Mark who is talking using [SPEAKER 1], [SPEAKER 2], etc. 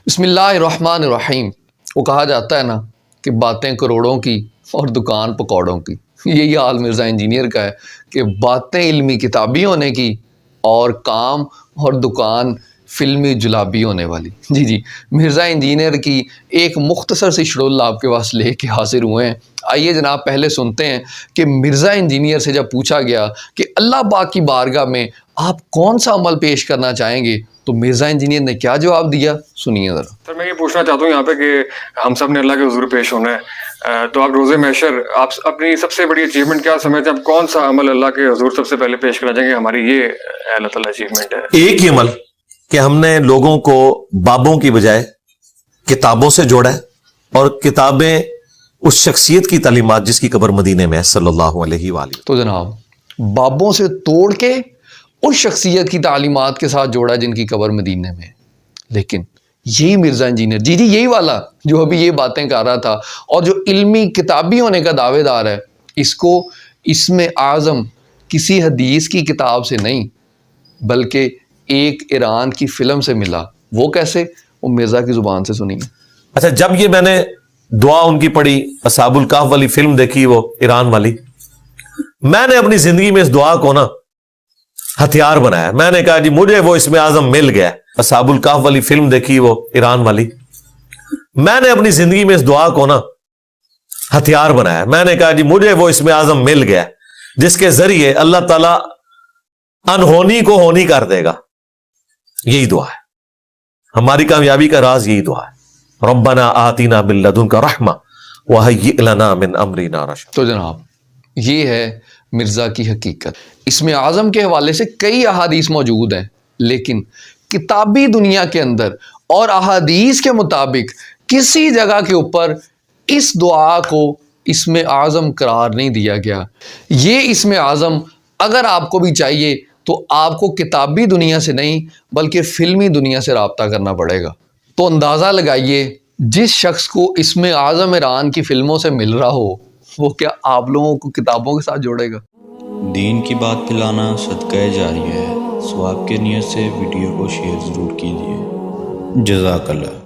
[SPEAKER 1] بسم اللہ الرحمن الرحیم۔ وہ کہا جاتا ہے نا کہ باتیں کروڑوں کی اور دکان پکوڑوں کی، یہی حال مرزا انجینئر کا ہے کہ باتیں علمی کتابی ہونے کی اور کام اور دکان فلمی جلابی ہونے والی۔ جی مرزا انجینئر کی ایک مختصر سی شڈول آپ کے پاس لے کے حاضر ہوئے ہیں۔ آئیے جناب پہلے سنتے ہیں کہ مرزا انجینئر سے جب پوچھا گیا کہ اللہ پاک کی بارگاہ میں آپ کون سا عمل پیش کرنا چاہیں گے تو مرزا انجینئر نے کیا جواب دیا، سنیے ذرا۔
[SPEAKER 2] سر میں یہ پوچھنا چاہتا ہوں یہاں پہ کہ ہم سب نے اللہ کے حضور پیش ہونا ہے، تو آپ روز محشر آپ اپنی سب سے بڑی اچیومنٹ کیا سمجھتے ہیں؟ آپ کون سا عمل اللہ کے حضور سب سے پہلے پیش کرنا چاہیں گے؟ ہماری یہ اللہ تعالیٰ اچیومنٹ ہے۔
[SPEAKER 3] ایک ہی عمل کہ ہم نے لوگوں کو بابوں کی بجائے کتابوں سے جوڑا ہے، اور کتابیں اس شخصیت کی تعلیمات جس کی قبر مدینے میں ہے صلی اللہ علیہ وآلہ۔
[SPEAKER 1] تو جناب بابوں سے توڑ کے اس شخصیت کی تعلیمات کے ساتھ جوڑا جن کی قبر مدینے میں ہے۔ لیکن یہی مرزا انجینئر جی یہی والا جو ابھی یہ باتیں کر رہا تھا اور جو علمی کتابی ہونے کا دعوے دار ہے، اس کو اسم اعظم کسی حدیث کی کتاب سے نہیں بلکہ ایک ایران کی فلم سے ملا۔ وہ کیسے؟ وہ مرزا کی زبان سے سنیے۔
[SPEAKER 3] اچھا، جب یہ میں نے دعا ان کی پڑھی، اصحاب الکہف والی فلم دیکھی، وہ ایران والی، میں نے اپنی زندگی میں اس دعا کو نا ہتھیار بنایا۔ میں نے کہا جی مجھے وہ اسم اعظم مل گیا۔ اصحاب الکہف والی فلم دیکھی، وہ ایران والی، میں نے اپنی زندگی میں اس دعا کو نا ہتھیار بنایا۔ میں نے کہا جی مجھے وہ اسم اعظم مل گیا جس کے ذریعے اللہ تعالیٰ انہونی کو ہونی کر دے گا۔ یہی دعا ہے، ہماری کامیابی کا راز یہی دعا ہے، ربنا آتینا من لدنک رحمہ وہیئ لنا من امرنا رشدا۔
[SPEAKER 1] تو جناب یہ ہے مرزا کی حقیقت۔ اسم اعظم کے حوالے سے کئی احادیث موجود ہیں، لیکن کتابی دنیا کے اندر اور احادیث کے مطابق کسی جگہ کے اوپر اس دعا کو اسم اعظم قرار نہیں دیا گیا۔ یہ اسم اعظم اگر آپ کو بھی چاہیے تو آپ کو کتابی دنیا سے نہیں بلکہ فلمی دنیا سے رابطہ کرنا پڑے گا۔ تو اندازہ لگائیے جس شخص کو اسم اعظم ایران کی فلموں سے مل رہا ہو وہ کیا آپ لوگوں کو کتابوں کے ساتھ جوڑے گا؟
[SPEAKER 4] دین کی بات پھیلانا صدقہ جاریہ ہے، ثواب کے نیت سے ویڈیو کو شیئر ضرور کیجیے۔ جزاک اللہ۔